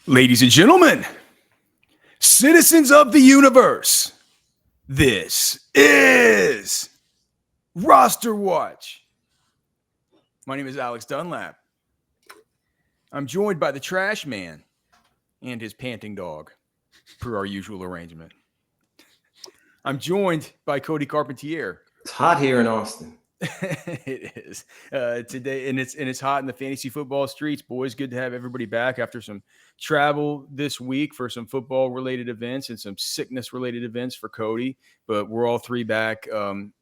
Ladies and gentlemen, citizens of the universe, this is RosterWatch. My name is Alex Dunlap. I'm joined by the trash man and his panting dog, per our usual arrangement. I'm joined by Cody Carpentier. It's hot here in Austin. It is today, and it's hot in the fantasy football streets, boys. Good to have everybody back after some travel this week for some football related events and some sickness related events for Cody. But we're all three back,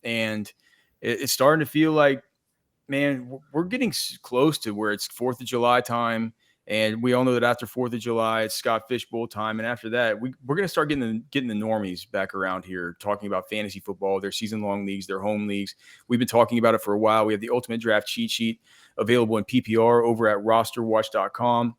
and it's starting to feel like, man, we're getting close to where it's 4th of July time. And we all know that after 4th of July, it's Scott Fish Bowl time. And after that, we're going to start getting the normies back around here, talking about fantasy football, their season-long leagues, their home leagues. We've been talking about it for a while. We have the Ultimate Draft cheat sheet available in PPR over at RosterWatch.com.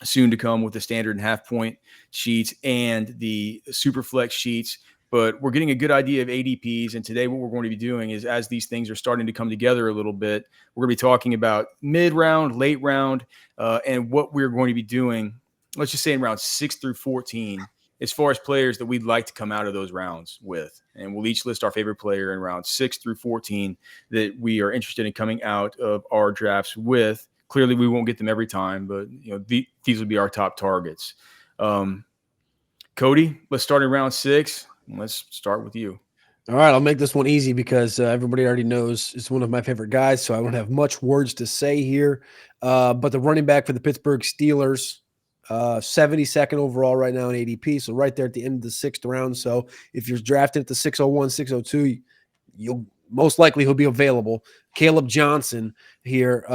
Soon to come with the standard and half-point sheets and the Superflex sheets. But we're getting a good idea of ADPs. And today what we're going to be doing is, as these things are starting to come together a little bit, we're going to be talking about mid-round, late round, and what we're going to be doing, let's just say in round 6 through 14, as far as players that we'd like to come out of those rounds with. And we'll each list our favorite player in round 6 through 14 that we are interested in coming out of our drafts with. Clearly, we won't get them every time, but these would be our top targets. Cody, let's start in round 6. Let's start with you. All right, I'll make this one easy because everybody already knows it's one of my favorite guys, so I won't have much words to say here. But the running back for the Pittsburgh Steelers, 72nd overall right now in ADP, so right there at the end of the 6th round. So if you're drafted at the 601, 602, you'll most likely he'll be available. Caleb Johnson here,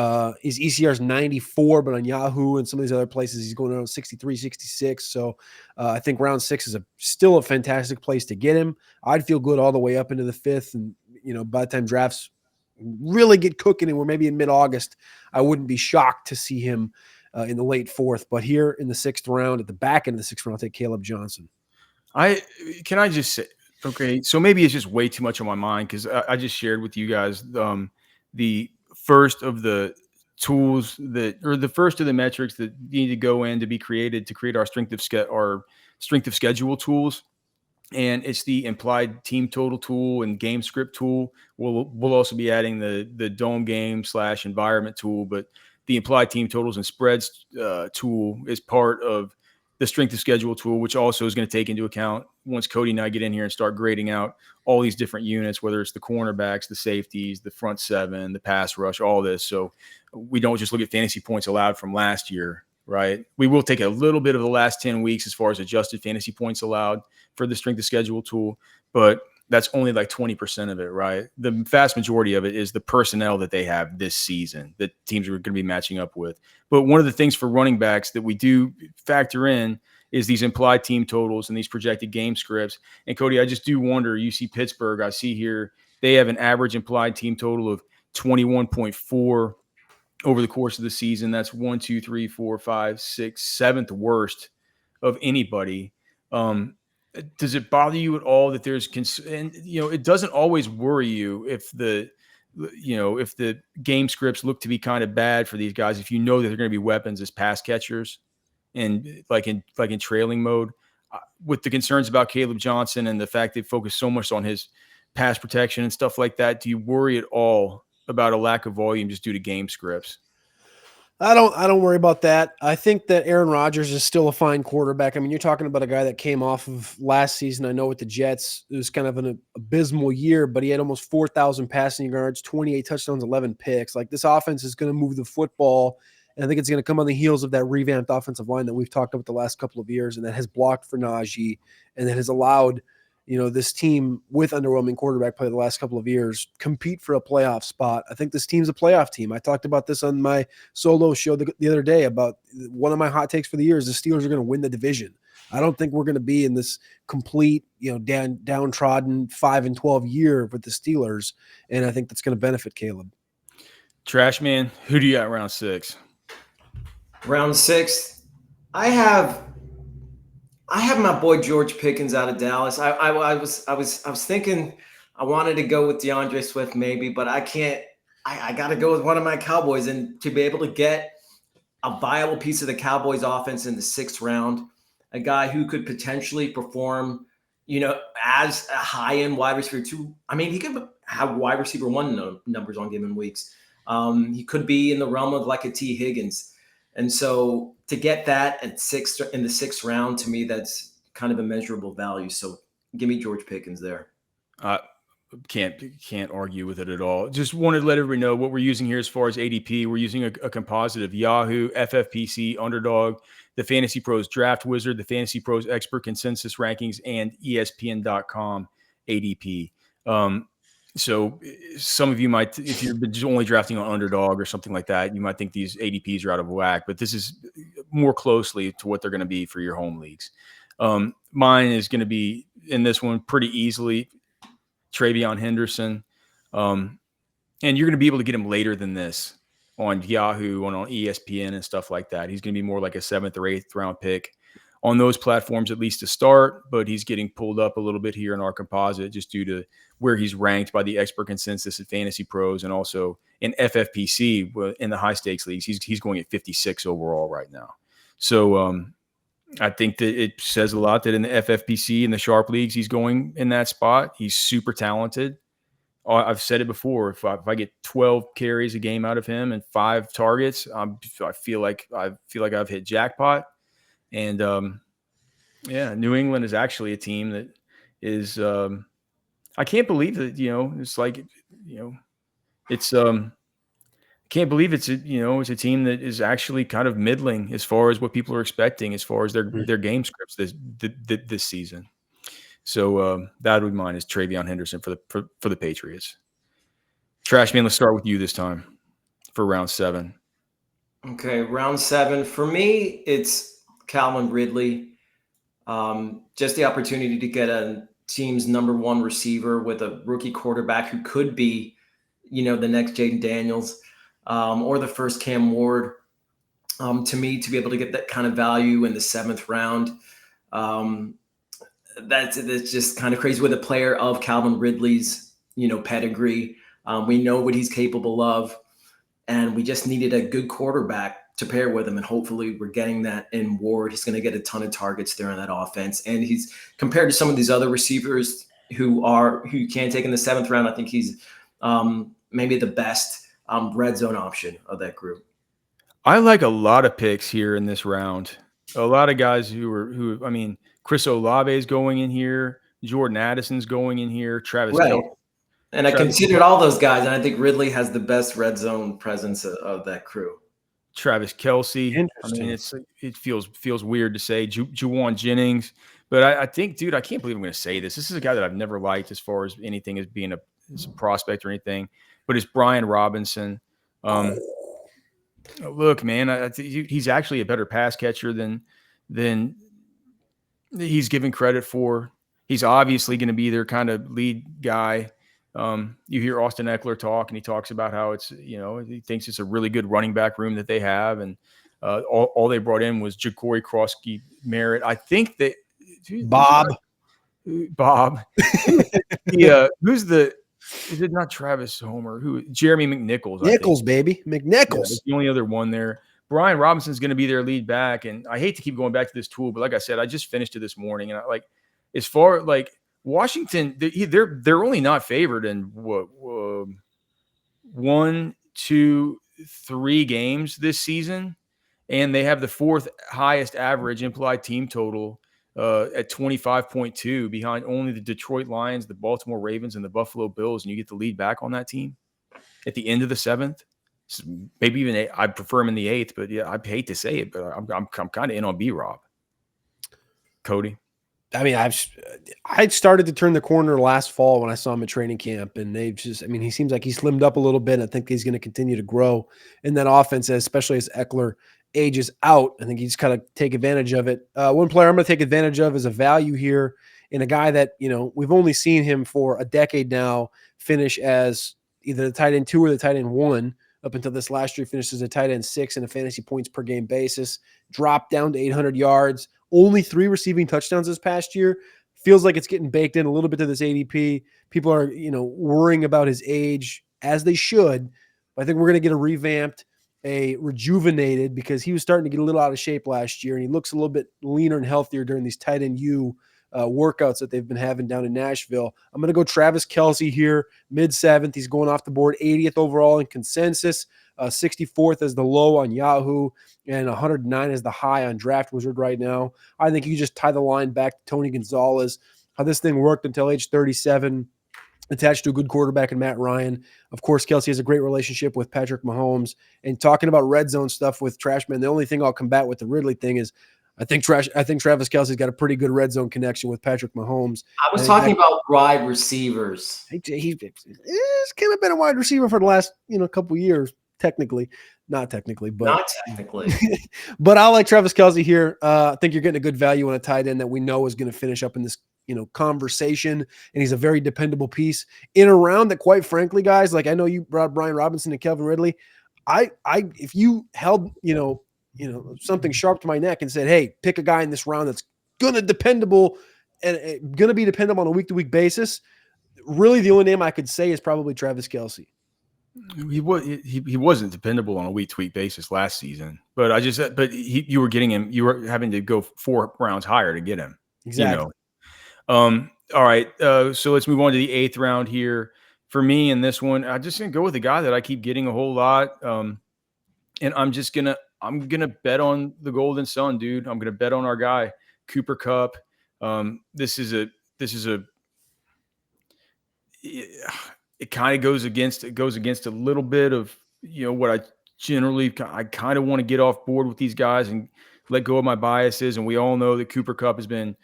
his ECR is 94, but on Yahoo and some of these other places, he's going around 63, 66. So I think round 6 is still a fantastic place to get him. I'd feel good all the way up into the 5th. And, by the time drafts really get cooking and we're maybe in mid-August, I wouldn't be shocked to see him in the late 4th. But here in the 6th round, at the back end of the 6th round, I'll take Caleb Johnson. Can I just say, okay, so maybe it's just way too much on my mind because I just shared with you guys the first of the tools the first of the metrics that need to go in to be created to create our strength of schedule tools, and it's the implied team total tool and game script tool. We'll also be adding the dome game / environment tool, but the implied team totals and spreads tool is part of the strength of schedule tool, which also is going to take into account once Cody and I get in here and start grading out all these different units, whether it's the cornerbacks, the safeties, the front seven, the pass rush, all this. So we don't just look at fantasy points allowed from last year, right? We will take a little bit of the last 10 weeks as far as adjusted fantasy points allowed for the strength of schedule tool, but that's only like 20% of it, right? The vast majority of it is the personnel that they have this season that teams are going to be matching up with. But one of the things for running backs that we do factor in is these implied team totals and these projected game scripts. And Cody, I just do wonder, you see Pittsburgh, I see here, they have an average implied team total of 21.4 over the course of the season. That's 1, 2, 3, 4, 5, 6, 7th worst of anybody. Does it bother you at all that there's and it doesn't always worry you if the game scripts look to be kind of bad for these guys, if you know that they're going to be weapons as pass catchers and like in trailing mode, with the concerns about Caleb Johnson and the fact they focus so much on his pass protection and stuff like that. Do you worry at all about a lack of volume just due to game scripts? I don't worry about that. I think that Aaron Rodgers is still a fine quarterback. I mean, you're talking about a guy that came off of last season. I know with the Jets, it was kind of an abysmal year, but he had almost 4,000 passing yards, 28 touchdowns, 11 picks. Like, this offense is going to move the football, and I think it's going to come on the heels of that revamped offensive line that we've talked about the last couple of years, and that has blocked for Najee, and that has allowed this team with underwhelming quarterback play the last couple of years compete for a playoff spot. I think this team's a playoff team. I talked about this on my solo show the other day about one of my hot takes for the year is the Steelers are going to win the division. I don't think we're going to be in this complete, downtrodden 5-12 year with the Steelers, and I think that's going to benefit Caleb. Trash man, who do you got round 6? Round 6, I have my boy George Pickens out of Dallas. I was thinking I wanted to go with DeAndre Swift maybe, but I can't. I got to go with one of my Cowboys, and to be able to get a viable piece of the Cowboys offense in the 6th round, a guy who could potentially perform, as a high-end wide receiver 2. I mean, he could have wide receiver 1 numbers on given weeks. He could be in the realm of like a T. Higgins. And so to get that in the 6th round, to me, that's kind of immeasurable value. So give me George Pickens there. Can't argue with it at all. Just wanted to let everybody know what we're using here as far as ADP. We're using a composite of Yahoo, FFPC, Underdog, the Fantasy Pros Draft Wizard, the Fantasy Pros Expert Consensus Rankings, and ESPN.com ADP. So some of you might, if you're only drafting on Underdog or something like that, you might think these ADPs are out of whack, but this is more closely to what they're going to be for your home leagues. Mine is going to be in this one pretty easily Travion Henderson. And you're going to be able to get him later than this on Yahoo, on ESPN and stuff like that. He's going to be more like a 7th or 8th round pick on those platforms, at least to start, but he's getting pulled up a little bit here in our composite just due to where he's ranked by the expert consensus at Fantasy Pros and also in FFPC in the high stakes leagues. He's going at 56 overall right now. So I think that it says a lot that in the FFPC and the Sharp leagues, he's going in that spot. He's super talented. I've said it before. If I get 12 carries a game out of him and 5 targets, I feel like I've hit jackpot. And New England is actually a team that is. I can't believe that it's like it's can't believe it's a team that is actually kind of middling as far as what people are expecting as far as their game scripts this season. So that would be mine is Travion Henderson for the Patriots. Trashman, let's start with you this time for round 7. Okay, round 7 for me, it's Calvin Ridley. Just the opportunity to get a team's number 1 receiver with a rookie quarterback who could be, the next Jaden Daniels. Or the first Cam Ward, to me, to be able to get that kind of value in the 7th round. That's just kind of crazy with a player of Calvin Ridley's, pedigree. We know what he's capable of, and we just needed a good quarterback to pair with him. And hopefully we're getting that in Ward. He's going to get a ton of targets there in that offense. And he's compared to some of these other receivers who you can take in the 7th round. I think he's maybe the best red zone option of that group. I like a lot of picks here in this round. A lot of guys Chris Olave is going in here. Jordan Addison's going in here. Travis Kelce. And I considered all those guys, and I think Ridley has the best red zone presence of that crew. Travis Kelce. I mean, it feels weird to say Juwan Jennings, but I think, dude, I can't believe I'm going to say this. This is a guy that I've never liked as far as anything as being a prospect or anything. But it's Brian Robinson. Look, man, he's actually a better pass catcher than he's given credit for. He's obviously going to be their kind of lead guy. You hear Austin Eckler talk, and he talks about how it's he thinks it's a really good running back room that they have, and all they brought in was Ja'Cory Krosky Merritt. I think that Bob. Yeah, who's the? Is it not Travis Homer? Jeremy McNichols? Nichols, baby. McNichols. Yeah, the only other one there. Brian Robinson's going to be their lead back. And I hate to keep going back to this tool, but like I said, I just finished it this morning. And as far like Washington, they're only not favored in 1, 2, 3 games this season. And they have the 4th highest average implied team total at 25.2 behind only the Detroit Lions, the Baltimore Ravens, and the Buffalo Bills, and you get the lead back on that team at the end of the 7th. So maybe even 8. I'd prefer him in the 8th, but yeah, I hate to say it, but I'm kind of in on B-Rob. Cody? I mean, I'd started to turn the corner last fall when I saw him at training camp, and he seems like he slimmed up a little bit. I think he's going to continue to grow in that offense, especially as Eckler ages out. I think he's kind of take advantage of it. One player I'm going to take advantage of is a value here in a guy that, we've only seen him for a decade now finish as either the tight end 2 or the tight end 1 up until this last year, finished as a tight end 6 in a fantasy points per game basis, dropped down to 800 yards, only 3 receiving touchdowns this past year. Feels like it's getting baked in a little bit to this ADP. People are, worrying about his age as they should. But I think we're going to get a revamped rejuvenated, because he was starting to get a little out of shape last year, and he looks a little bit leaner and healthier during these tight end workouts that they've been having down in Nashville. I'm going to go Travis Kelce here, mid-7th. He's going off the board, 80th overall in consensus, 64th as the low on Yahoo, and 109 as the high on Draft Wizard right now. I think you just tie the line back to Tony Gonzalez, how this thing worked until age 37, attached to a good quarterback in Matt Ryan. Of course, Kelce has a great relationship with Patrick Mahomes. And talking about red zone stuff with Trashman, the only thing I'll combat with the Ridley thing is I think Travis Kelce's got a pretty good red zone connection with Patrick Mahomes. I was talking about wide receivers. He's kind of been a wide receiver for the last couple years, not technically. But I like Travis Kelce here. I think you're getting a good value on a tight end that we know is going to finish up in this conversation, and he's a very dependable piece in a round that, quite frankly, guys, like I know you brought Brian Robinson and Kelvin Ridley. If you held something sharp to my neck and said, hey, pick a guy in this round that's gonna be dependable on a week-to-week basis, really the only name I could say is probably Travis Kelce. He wasn't dependable on a week-to-week basis last season, but you were having to go 4 rounds higher to get him. Exactly. All right. So let's move on to the 8th round here. For me in this one, I'm just gonna go with a guy that I keep getting a whole lot. And I'm gonna bet on the Golden Sun, dude. I'm gonna bet on our guy, Cooper Kupp. It kind of goes against a little bit of what I kind of want to get off board with these guys and let go of my biases. And we all know that Cooper Kupp has been,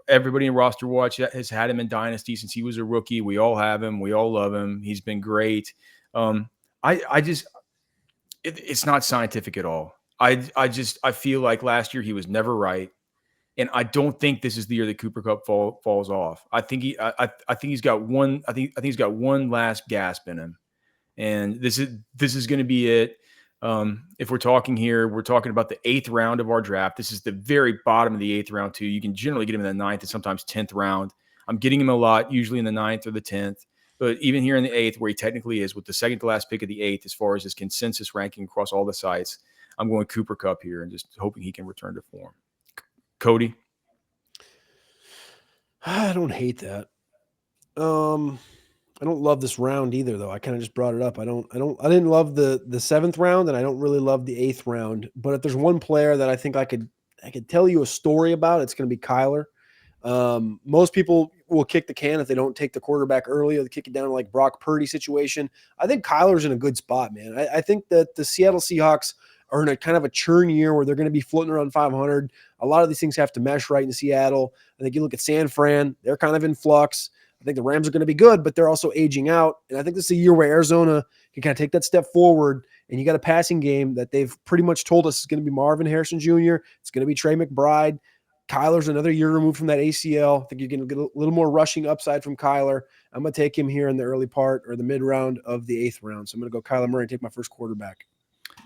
everybody in Roster Watch has had him in Dynasty since he was a rookie. We all have him. We all love him. He's been great. It's not scientific at all. I feel like last year he was never right. And I don't think this is the year that Cooper Kupp falls off. I think he's got one last gasp in him. And this is going to be it. If we're talking here, we're talking about the 8th round of our draft. This is the very bottom of the 8th round too. You can generally get him in the 9th and sometimes 10th round. I'm getting him a lot, usually in the 9th or the 10th. But even here in the 8th, where he technically is, with the second to last pick of the 8th, as far as his consensus ranking across all the sites, I'm going Cooper Kupp here and just hoping he can return to form. Cody? I don't hate that. I don't love this round either, though. I kind of just brought it up. I didn't love the 7th round, and I don't really love the 8th round. But if there's one player that I think I could tell you a story about, it's going to be Kyler. Most people will kick the can if they don't take the quarterback early, or they kick it down like Brock Purdy situation. I think Kyler's in a good spot, man. I think that the Seattle Seahawks are in a kind of a churn year where they're going to be floating around 500. A lot of these things have to mesh right in Seattle. I think you look at San Fran, they're kind of in flux. I think the Rams are going to be good, but they're also aging out. And I think this is a year where Arizona can kind of take that step forward, and you got a passing game that they've pretty much told us is going to be Marvin Harrison Jr. It's going to be Trey McBride. Kyler's another year removed from that ACL. I think you're going to get a little more rushing upside from Kyler. I'm going to take him here in the early part or the mid round of the 8th round. So I'm going to go Kyler Murray and take my first quarterback.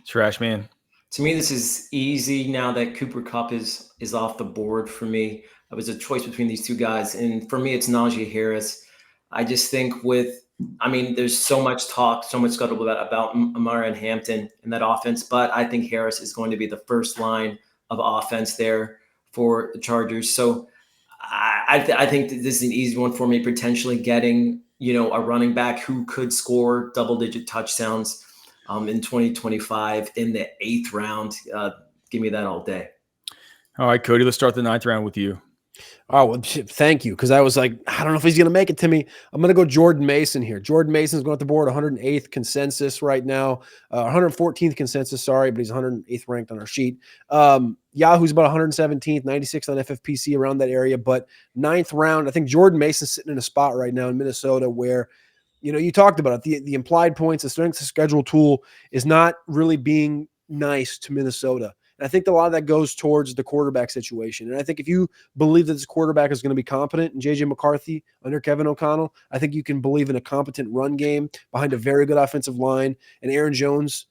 Trash man. To me, this is easy now that Cooper Kupp is off the board for me. It was a choice between these two guys. And for me, it's Najee Harris. I just think there's so much talk, so much scuttlebutt about Amara and Hampton in that offense, but I think Harris is going to be the first line of offense there for the Chargers. So I think that this is an easy one for me, potentially getting, a running back who could score double-digit touchdowns in 2025 in the 8th round. Give me that all day. All right, Cody, let's start the 9th round with you. Oh, well, thank you. Because I was like, I don't know if he's going to make it to me. I'm going to go Jordan Mason here. Jordan Mason's going at the board, 108th consensus right now, 114th consensus, sorry, but he's 108th ranked on our sheet. Yahoo's about 117th, 96th on FFPC, around that area. But 9th round, I think Jordan Mason's sitting in a spot right now in Minnesota where, you talked about it. The implied points, the strength of schedule tool is not really being nice to Minnesota. And I think a lot of that goes towards the quarterback situation. And I think if you believe that this quarterback is going to be competent in J.J. McCarthy under Kevin O'Connell, I think you can believe in a competent run game behind a very good offensive line. And Aaron Jones,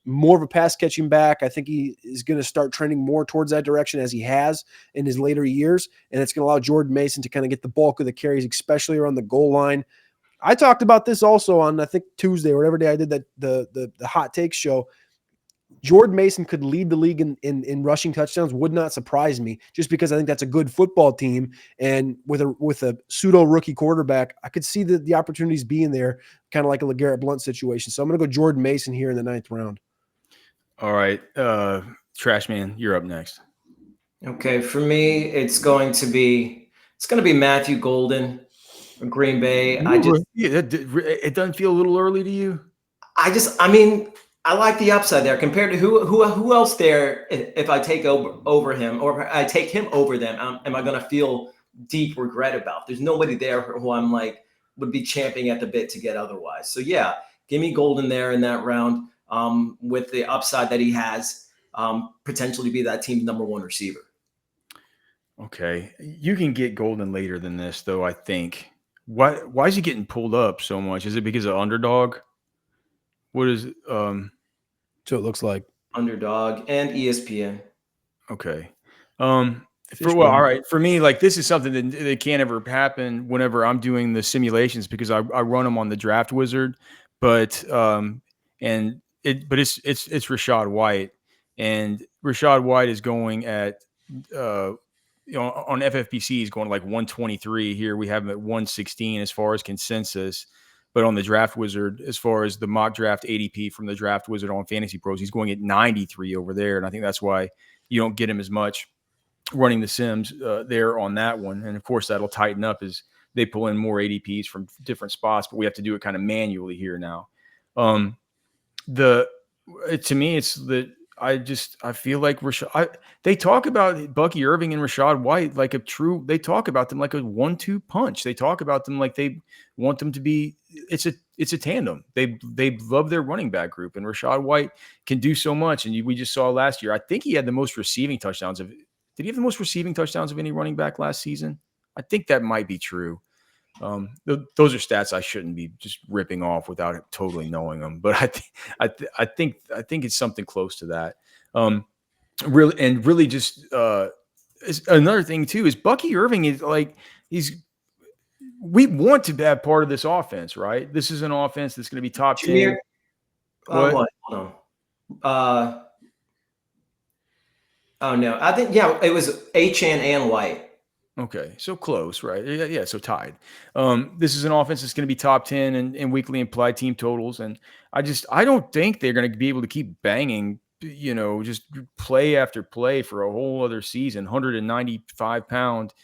more of a pass-catching back. I think he is going to start trending more towards that direction as he has in his later years. And it's going to allow Jordan Mason to kind of get the bulk of the carries, especially around the goal line. I talked about this also on, I think, Tuesday or whatever day I did that the hot take show. Jordan Mason could lead the league in rushing touchdowns would not surprise me, just because I think that's a good football team. And with a pseudo rookie quarterback, I could see the opportunities being there, kind of like a LeGarrette Blount situation. So I'm going to go Jordan Mason here in the 9th round. All right. Trash Man, you're up next. Okay, for me, it's going to be Matthew Golden from Green Bay. It doesn't feel a little early to you? I mean, I like the upside there compared to who else there. If I take over him, or if I take him over them, am I going to feel deep regret about? There's nobody there who I'm like would be champing at the bit to get otherwise. So yeah, give me Golden there in that round, with the upside that he has, potentially be that team's number 1 receiver. Okay, you can get Golden later than this, though. I think. Why is he getting pulled up so much? Is it because of underdog? What is it? So it looks like Underdog and ESPN. Okay. All right. For me, like, this is something that can't ever happen whenever I'm doing the simulations, because I run them on the Draft Wizard, but it's Rachaad White, and Rachaad White is going at on FFPC he's going like 123. Here we have him at 116 as far as consensus. But on the Draft Wizard, as far as the mock draft ADP from the Draft Wizard on Fantasy Pros, he's going at 93 over there. And I think that's why you don't get him as much running the sims there on that one. And of course, that'll tighten up as they pull in more ADPs from different spots, but we have to do it kind of manually here now. To me, it's that I feel like they talk about Bucky Irving and Rachaad White like they talk about them like a 1-2 punch. They talk about them like they want them to be, it's a tandem. They love their running back group, and Rachaad White can do so much. And we just saw last year, I think he had the most receiving touchdowns did he have the most receiving touchdowns of any running back last season? I think that might be true. Those are stats I shouldn't be just ripping off without totally knowing them, but I think it's something close to that. Really just another thing too is Bucky Irving is like we want to have part of this offense, right? This is an offense that's going to be top 10. What? Hold on. Oh no, I think it was Achane and White. Okay, so close, right? Yeah, so tied. This is an offense that's going to be top 10 in weekly implied team totals, and I don't think they're going to be able to keep banging, just play after play for a whole other season. 195-pound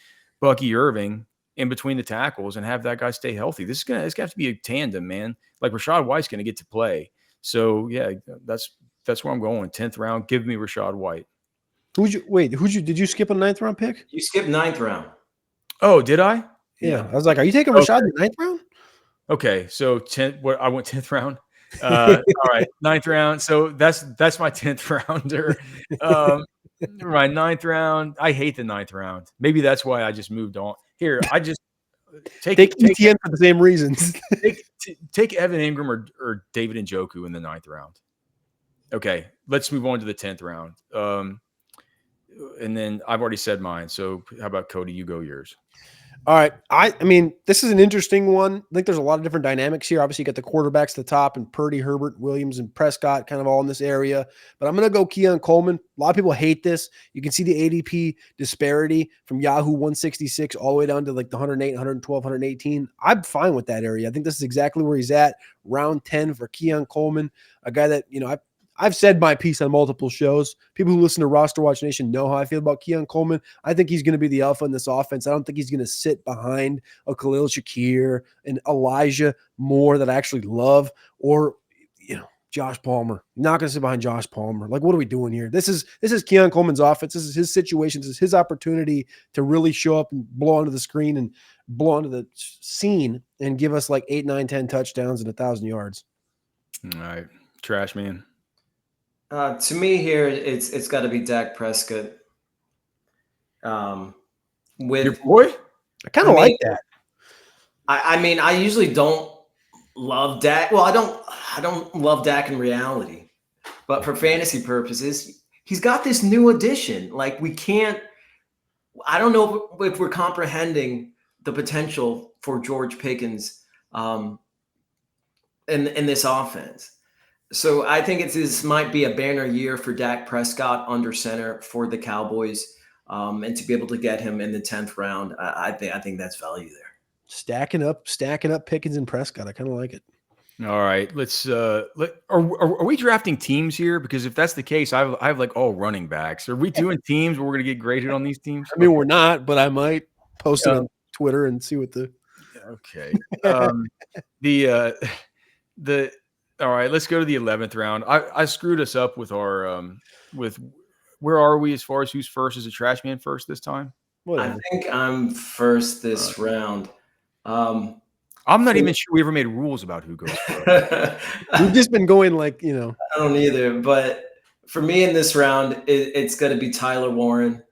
Bucky Irving in between the tackles and have that guy stay healthy. It's going to have to be a tandem, man. Like Rachaad White's going to get to play. So yeah, that's where I'm going. 10th round, give me Rachaad White. Did you skip a 9th round pick? You skipped 9th round. Oh, did I? Yeah. I was like, are you taking Rachaad in the 9th round? Okay. So I went 10th round. All right. 9th round. So that's my 10th rounder. My 9th round. I hate the 9th round. Maybe that's why I just moved on. Here, I just take ETN for the same reasons. take Evan Ingram or David Njoku in the 9th round. Okay. Let's move on to the 10th round. And then I've already said mine. So how about Cody? You go yours. All right. I mean, this is an interesting one. I think there's a lot of different dynamics here. Obviously, you got the quarterbacks at the top, and Purdy, Herbert, Williams, and Prescott kind of all in this area. But I'm going to go Keon Coleman. A lot of people hate this. You can see the ADP disparity from Yahoo 166 all the way down to like the 108, 112, 118. I'm fine with that area. I think this is exactly where he's at. Round 10 for Keon Coleman, a guy that, I've said my piece on multiple shows. People who listen to Roster Watch Nation know how I feel about Keon Coleman. I think he's going to be the alpha in this offense. I don't think he's going to sit behind a Khalil Shakir and Elijah Moore that I actually love, or Josh Palmer. Not going to sit behind Josh Palmer. Like, what are we doing here? This is Keon Coleman's offense. This is his situation. This is his opportunity to really show up and blow onto the screen and blow onto the scene and give us like 8, 9, 10 touchdowns and 1,000 yards. All right, Trash Man. To me here, it's got to be Dak Prescott. With your boy, I kind of like that. I mean, I usually don't love Dak. Well, I don't love Dak in reality, but for fantasy purposes, he's got this new addition. Like I don't know if we're comprehending the potential for George Pickens in this offense. So I think this might be a banner year for Dak Prescott under center for the Cowboys, and to be able to get him in the 10th round, I think that's value there. Stacking up Pickens and Prescott. I kind of like it. All right, let's. Are we drafting teams here? Because if that's the case, I have like all running backs. Are we doing teams where we're gonna get graded on these teams? I mean, we're not, but I might post it on Twitter and see what the. Okay. The all right. Let's go to the 11th round. I screwed us up with our with where are we as far as who's first? Is a trash man first this time? Whatever. I think I'm first this round. I'm not even sure we ever made rules about who goes first. We've just been going like, I don't either. But for me in this round, it's going to be Tyler Warren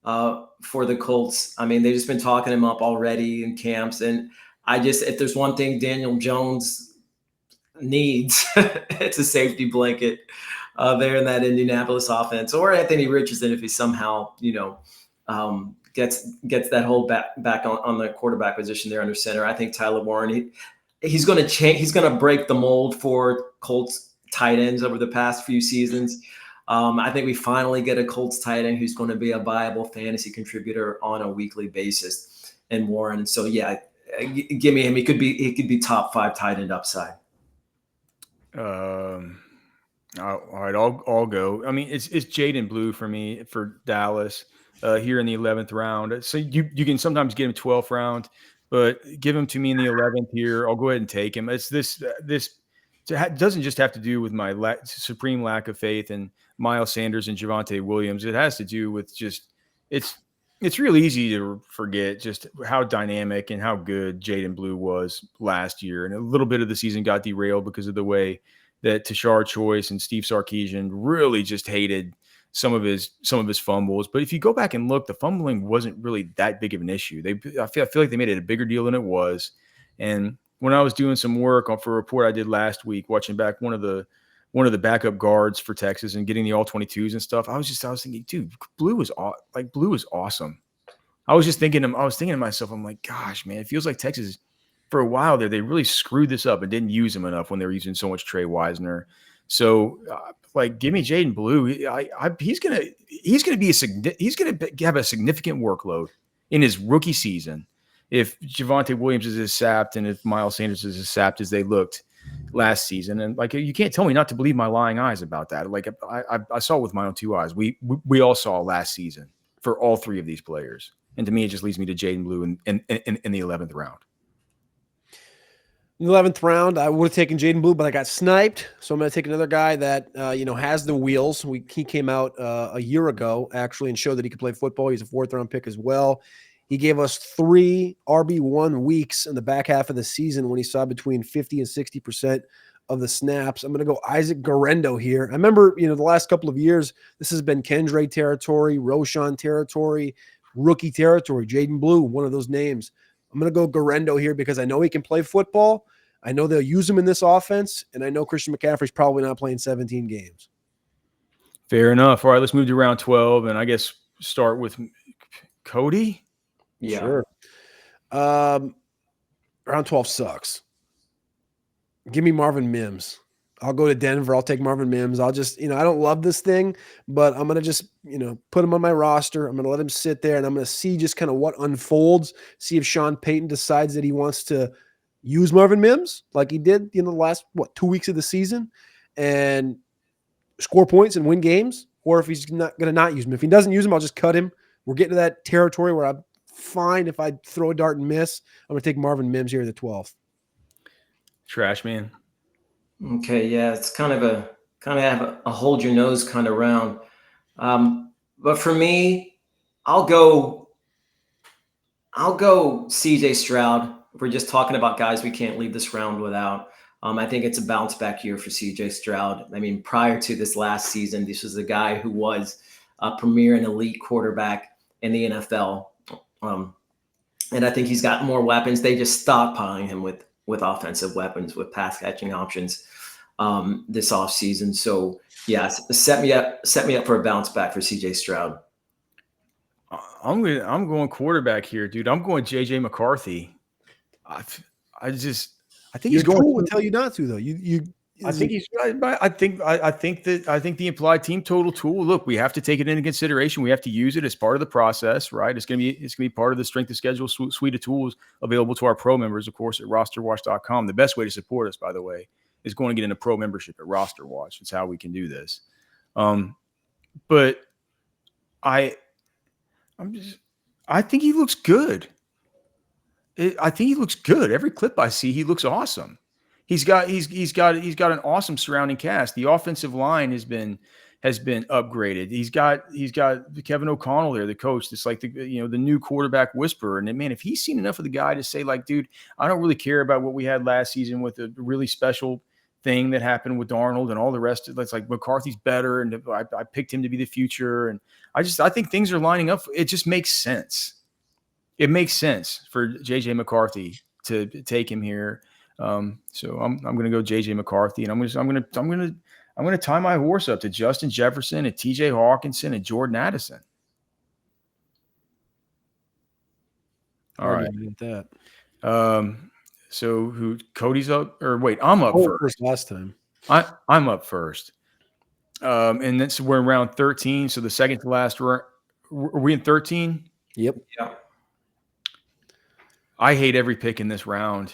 for the Colts. I mean, they've just been talking him up already in camps. And if there's one thing Daniel Jones needs, it's a safety blanket there in that Indianapolis offense, or Anthony Richardson if he somehow, gets that hold back on the quarterback position there under center. I think Tyler Warren, he's going to change. He's going to break the mold for Colts tight ends over the past few seasons. I think we finally get a Colts tight end who's going to be a viable fantasy contributor on a weekly basis. And Warren, so yeah, give me him. He could be top 5 tight end upside. All right, I'll go. I mean, it's Jaden Blue for me for Dallas. Here in the 11th round. So you can sometimes get him 12th round, but give him to me in the 11th here. I'll go ahead and take him. It's this doesn't just have to do with my supreme lack of faith in Miles Sanders and Javonte Williams. It has to do with just it's real easy to forget just how dynamic and how good Jaden Blue was last year. And a little bit of the season got derailed because of the way that Tashard Choice and Steve Sarkisian really just hated some of his fumbles. But if you go back and look, the fumbling wasn't really that big of an issue. I feel like they made it a bigger deal than it was. And when I was doing some work for a report I did last week, watching back one of the backup guards for Texas and getting the all 22s and stuff, I was thinking, dude, Blue was awesome. I was thinking to myself, I'm like, gosh, man, it feels like Texas for a while there, they really screwed this up and didn't use him enough when they were using so much Trey Wisner. So, give me Jaden Blue. He's gonna have a significant workload in his rookie season if Javonte Williams is as sapped and if Miles Sanders is as sapped as they looked last season. And you can't tell me not to believe my lying eyes about that. I saw it with my own 2 eyes. We all saw last season for all 3 of these players. And to me, it just leads me to Jaden Blue in the 11th round. In the 11th round, I would have taken Jaden Blue, but I got sniped. So I'm going to take another guy that, has the wheels. He came out a year ago, actually, and showed that he could play football. He's a 4th-round pick as well. He gave us 3 RB1 weeks in the back half of the season when he saw between 50 and 60% of the snaps. I'm going to go Isaac Guerendo here. I remember, the last couple of years, this has been Kendre territory, Roshan territory, rookie territory. Jaden Blue, one of those names. I'm going to go Guerendo here because I know he can play football. I know they'll use him in this offense, and I know Christian McCaffrey's probably not playing 17 games. Fair enough. All right, let's move to round 12, and I guess start with Cody. Yeah. Sure. Round 12 sucks. Give me Marvin Mims. I'll go to Denver. I'll take Marvin Mims. I'll just, I don't love this thing, but I'm going to just, put him on my roster. I'm going to let him sit there, and I'm going to see just kind of what unfolds, see if Sean Payton decides that he wants to use Marvin Mims like he did, the last, 2 weeks of the season and score points and win games, or if he's not going to not use him. If he doesn't use him, I'll just cut him. We're getting to that territory where I'm fine if I throw a dart and miss. I'm going to take Marvin Mims here at the 12th. Trash man. Okay, yeah, it's kind of a hold your nose kind of round. But for me, I'll go CJ Stroud. If we're just talking about guys we can't leave this round without. I think it's a bounce back year for CJ Stroud. I mean, prior to this last season, this was a guy who was a premier and elite quarterback in the NFL. And I think he's got more weapons. They just stockpiling him with offensive weapons, with pass catching options this offseason. So yeah, set me up for a bounce back for CJ Stroud. I'm going quarterback here, dude. I'm going JJ McCarthy. I think Your he's going. tool would tell you not to, though. You I think the implied team total tool. Look, we have to take it into consideration. We have to use it as part of the process, right? It's gonna be part of the strength of schedule suite of tools available to our pro members, of course, at RosterWatch.com. The best way to support us, by the way, is going to get into pro membership at RosterWatch. It's how we can do this. But I think he looks good. I think he looks good. Every clip I see, he looks awesome. He's got an awesome surrounding cast. The offensive line has been upgraded. He's got Kevin O'Connell there, the coach. That's like the new quarterback whisperer. And man, if he's seen enough of the guy to say like, dude, I don't really care about what we had last season with the really special thing that happened with Darnold and all the rest of it. It's like McCarthy's better, and I picked him to be the future. And I think things are lining up. It just makes sense. It makes sense for JJ McCarthy to take him here. So I'm going to go JJ McCarthy, and I'm going to tie my horse up to Justin Jefferson and TJ Hawkinson and Jordan Addison. All right. That. So who Cody's up, or wait, I'm up first. Last time. I'm up first. And then so we're in round 13. So the second to last, are we in 13? Yep. Yeah. I hate every pick in this round.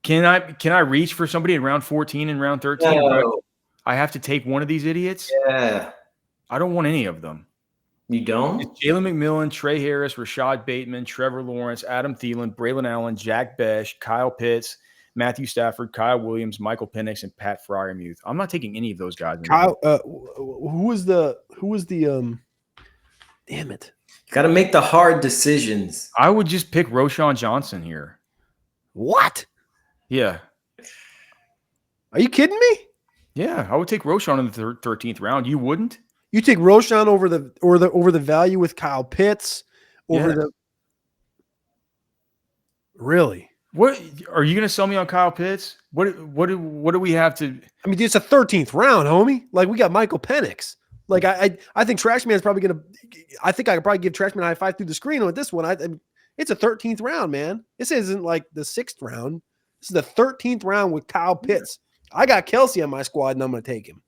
Can I reach for somebody in round 14 and round 13? No. I have to take one of these idiots? Yeah. I don't want any of them. You don't? It's Jalen McMillan, Trey Harris, Rashad Bateman, Trevor Lawrence, Adam Thielen, Braylon Allen, Jack Besh, Kyle Pitts, Matthew Stafford, Kyle Williams, Michael Penix, and Pat Freiermuth. I'm not taking any of those guys. Kyle, who was the damn it. Got to make the hard decisions. I would just pick Roschon Johnson here. What? Yeah. Are you kidding me? Yeah, I would take Roschon in the 13th round. You wouldn't? You take Roschon over the value with Kyle Pitts Really? What are you going to sell me on Kyle Pitts? What do we have to? I mean, it's a 13th round, homie. Like, we got Michael Penix. Like, I think Trashman's probably going to. I think I could probably give Trashman a high five through the screen on this one. I mean, it's a 13th round, man. This isn't like the 6th round. This is the 13th round with Kyle Pitts. I got Kelsey on my squad, and I'm going to take him.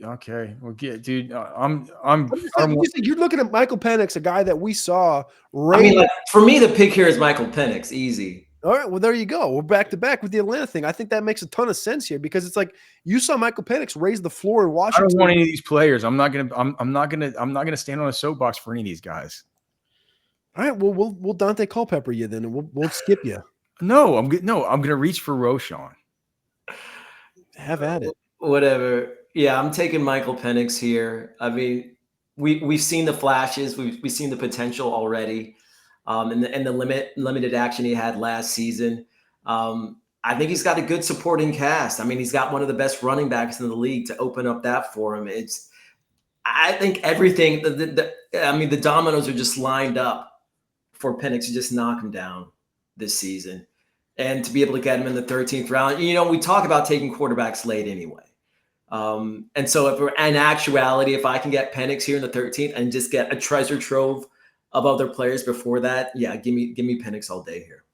Okay, well, dude, You're looking at Michael Penix, a guy that we saw. I mean, like, for me, the pick here is Michael Penix. Easy. All right, well, there you go. We're back to back with the Atlanta thing. I think that makes a ton of sense here because it's like you saw Michael Penix raise the floor in Washington. I don't want any of these players. I'm not gonna stand on a soapbox for any of these guys. All right, well, we'll Dante Culpepper you then, and we'll skip you. No, I'm gonna reach for Roschon. Have at it. Whatever. Yeah, I'm taking Michael Penix here. I mean, we've seen the flashes. We've seen the potential already. And the limited action he had last season. I think he's got a good supporting cast. I mean, he's got one of the best running backs in the league to open up that for him. I think everything. The dominoes are just lined up for Penix to just knock him down this season, and to be able to get him in the 13th round. You know, we talk about taking quarterbacks late anyway. And so if in actuality, if I can get Penix here in the 13th and just get a treasure trove of other players before that, yeah, give me Penix all day here.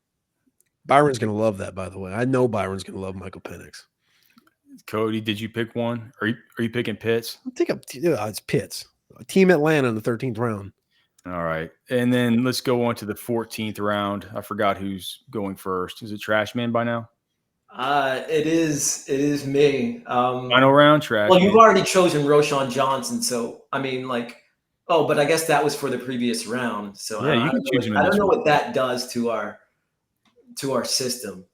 Byron's going to love that, by the way. I know Byron's going to love Michael Penix. Cody, did you pick one? Are you picking Pitts? I think it's Pitts. Team Atlanta in the 13th round. All right. And then let's go on to the 14th round. I forgot who's going first. Is it Trashman by now? It is me. Final round, Trash. Well, you've already chosen Roschon Johnson, so I mean, like, oh, but I guess that was for the previous round. So yeah, you can choose him. I don't know what that does to our system.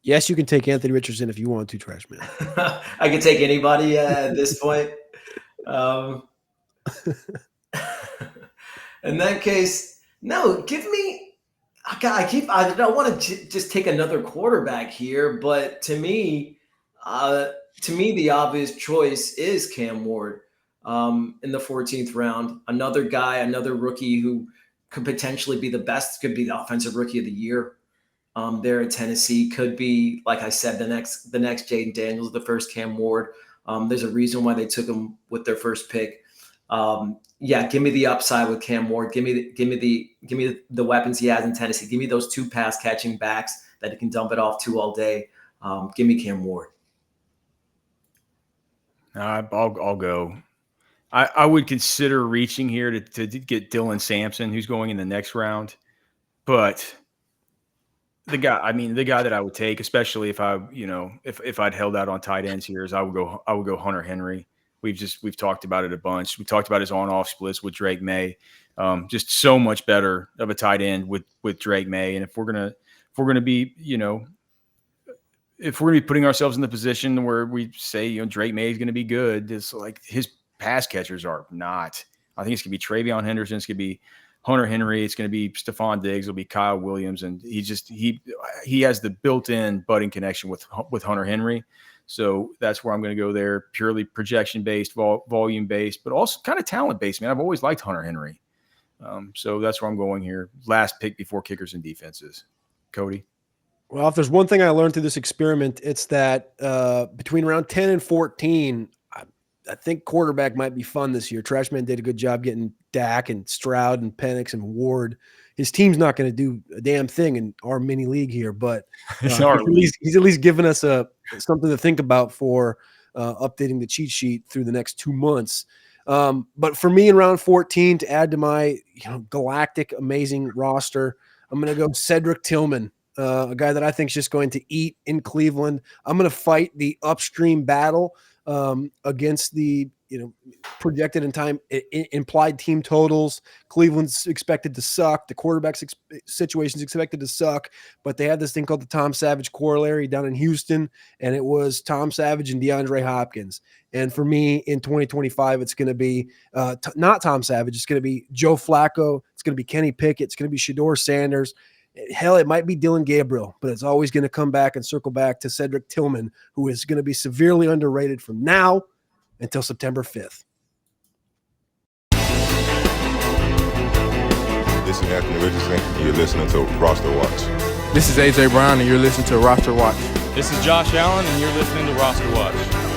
Yes, you can take Anthony Richardson if you want to, Trashman. I can take anybody at this point. In that case, no, give me. I don't want to just take another quarterback here, but to me, the obvious choice is Cam Ward in the 14th round. Another guy, another rookie who could potentially be the best, could be the offensive rookie of the year there at Tennessee. Could be, like I said, the next Jaden Daniels, the first Cam Ward. There's a reason why they took him with their first pick. Yeah, give me the upside with Cam Ward. Give me the weapons he has in Tennessee. Give me those two pass catching backs that he can dump it off to all day. Give me Cam Ward. I'll go. I would consider reaching here to get Dylan Sampson, who's going in the next round. But the guy that I would take, especially if I'd held out on tight ends here, is I would go Hunter Henry. We've talked about it a bunch. We talked about his on-off splits with Drake May. Just so much better of a tight end with Drake May. And if we're gonna be, if we're gonna be putting ourselves in the position where we say, Drake May is gonna be good, it's like his pass catchers are not. I think it's gonna be Travion Henderson. It's gonna be Hunter Henry. It's gonna be Stephon Diggs. It'll be Kyle Williams, and he has the built-in budding connection with Hunter Henry. So that's where I'm going to go there. Purely projection-based, volume-based, but also kind of talent-based, man. I've always liked Hunter Henry. So that's where I'm going here. Last pick before kickers and defenses. Cody? Well, if there's one thing I learned through this experiment, it's that between round 10 and 14, I think quarterback might be fun this year. Trashman did a good job getting Dak and Stroud and Penix and Ward. His team's not going to do a damn thing in our mini league here, but he's at least given us something to think about for updating the cheat sheet through the next 2 months. But for me in round 14, to add to my galactic amazing roster, I'm going to go Cedric Tillman, a guy that I think is just going to eat in Cleveland. I'm going to fight the upstream battle against the projected in time implied team totals. Cleveland's expected to suck. The quarterback's situation is expected to suck, but they had this thing called the Tom Savage corollary down in Houston, and it was Tom Savage and DeAndre Hopkins. And for me in 2025, it's going to be not Tom Savage. It's going to be Joe Flacco. It's going to be Kenny Pickett. It's going to be Shedeur Sanders. Hell, it might be Dylan Gabriel, but it's always going to come back and circle back to Cedric Tillman, who is going to be severely underrated from now until September 5th. This is Anthony Richardson, and you're listening to RosterWatch. This is AJ Brown, and you're listening to RosterWatch. This is Josh Allen, and you're listening to RosterWatch.